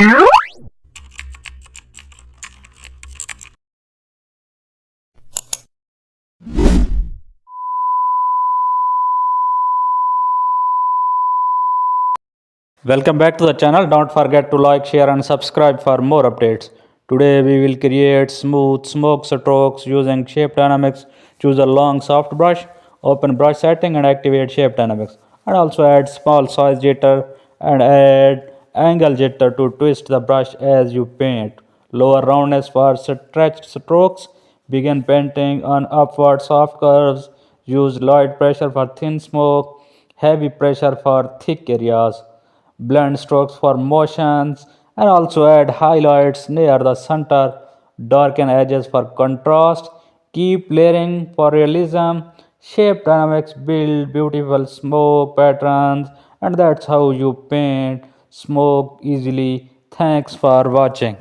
Welcome back to the channel. Don't forget to like, share and subscribe for more updates. Today we will create smooth smoke strokes using shape dynamics. Choose a long soft brush, open brush setting and activate shape dynamics. And also add small size jitter and add angle jitter to twist the brush as you paint. Lower roundness for stretched strokes. Begin painting on upward soft curves. Use light pressure for thin smoke, heavy pressure for thick areas. Blend strokes for motions and also add highlights near the center, darken edges for contrast, keep layering for realism. Shape dynamics build beautiful smoke patterns, and that's how you paint smoke easily. Thanks for watching.